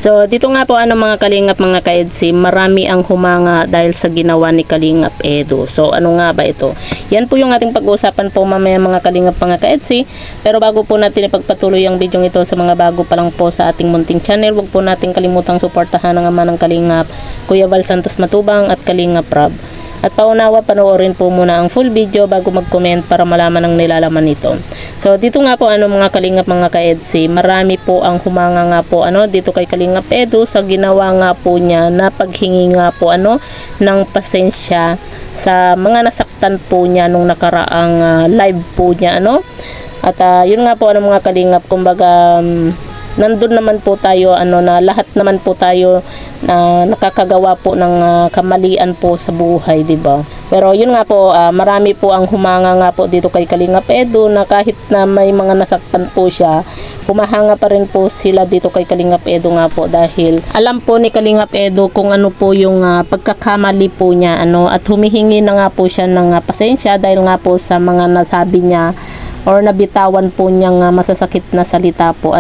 So dito nga po mga kalingap mga ka-EDC, marami ang humanga dahil sa ginawa ni Kalingap Edu. So ano nga ba ito? Yan po yung ating pag-uusapan po mamaya mga kalingap mga ka-EDC. Pero bago po natin ipagpatuloy ang video ito sa mga bago pa lang po sa ating munting channel, huwag po natin kalimutang suportahan ang ama ng Kalingap, Kuya Val Santos Matubang at Kalingap Rob. At paunawa, panoorin po muna ang full video bago mag-comment para malaman ang nilalaman nito. So dito nga po mga kalingap mga ka-EDC, marami po ang humanga nga po dito kay Kalingap Edu sa ginawa nga po niya na paghingi nga po ng pasensya sa mga nasaktan po niya nung nakaraang live po niya At yun nga po mga kalingap, kumbaga nandun naman po tayo na lahat naman po tayo na nakakagawa po ng kamalian po sa buhay, di ba? Pero yun nga po, marami po ang humanga nga po dito kay Kalingap Edu na kahit na may mga nasaktan po siya, humahanga pa rin po sila dito kay Kalingap Edu nga po dahil alam po ni Kalingap Edu kung ano po yung pagkakamali po niya at humihingi na nga po siya ng pasensya dahil nga po sa mga nasabi niya or nabitawan po niyang masasakit na salita po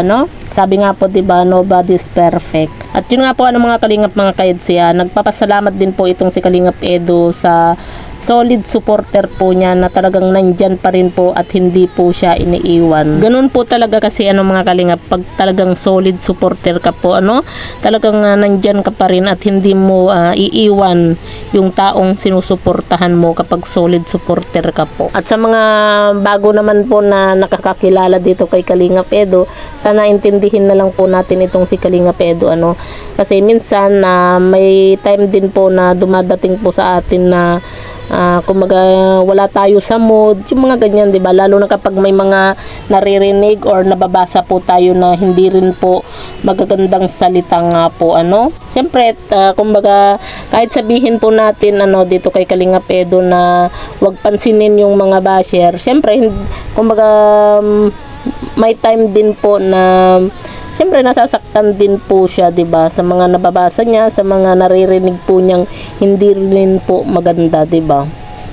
Sabi nga po, diba, nobody's perfect. At yun nga po mga kalingap mga ka-EDC, nagpapasalamat din po itong si Kalingap Edu sa solid supporter po niya na talagang nandyan pa rin po at hindi po siya iniiwan. Ganun po talaga kasi mga kalingap, pag talagang solid supporter ka po talagang nandyan ka pa rin at hindi mo iiwan yung taong sinusuportahan mo kapag solid supporter ka po. At sa mga bago naman po na nakakakilala dito kay Kalingap Edu, sana intindihin na lang po natin itong si Kalingap Edu kasi minsan may time din po na dumadating po sa atin na kumaga wala tayo sa mood, yung mga ganyan, 'di ba? Lalo na kapag may mga naririnig or nababasa po tayo na hindi rin po magagandang salita nga po Siyempre, kumbaga kahit sabihin po natin dito kay Kalingap Edu na wag pansinin yung mga basher, siyempre kumbaga may time din po na siyempre nasasaktan din po siya, 'di ba? Sa mga nababasa niya, sa mga naririnig po niyang hindi rin po maganda, 'di ba?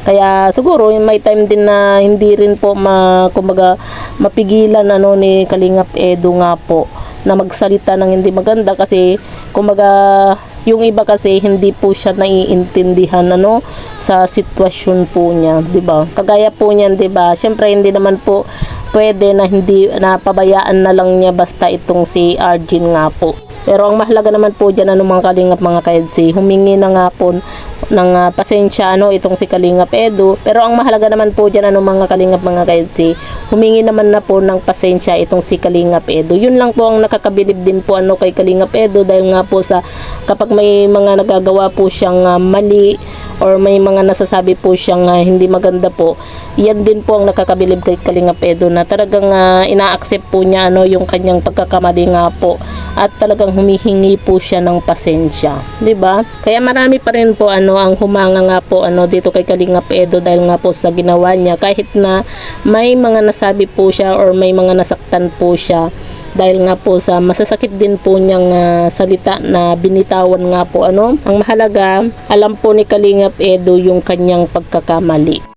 Kaya siguro may time din na hindi rin po kumbaga mapigilan ni Kalingap Edu nga po na magsalita ng hindi maganda kasi kumbaga yung iba kasi hindi po siya naiintindihan sa sitwasyon po niya, 'di ba? Kagaya po niyan, 'di ba? Siyempre hindi naman po pwede na hindi napabayaan na lang niya basta itong si Arjun nga po. Pero ang mahalaga naman po dyan mga kalingap mga ka-EDC, humingi na nga po ng pasensya itong si Kalingap Edu. Pero ang mahalaga naman po dyan mga kalingap mga ka-EDC, humingi naman na po ng pasensya itong si Kalingap Edu. Yun lang po ang nakakabilib din po kay Kalingap Edu dahil nga po sa kapag may mga nagagawa po siyang mali or may mga nasasabi po siyang hindi maganda po, yan din po ang nakakabilib kay Kalingap Edu na talagang ina-accept po niya yung kanyang pagkakamali nga po at talagang humihingi po siya ng pasensya, 'di ba? Kaya marami pa rin po ang humanga nga po dito kay Kalingap Edu dahil nga po sa ginawa niya kahit na may mga nasabi po siya or may mga nasaktan po siya dahil nga po sa masasakit din po niyang salita na binitawan nga po ang mahalaga, alam po ni Kalingap Edu yung kanyang pagkakamali.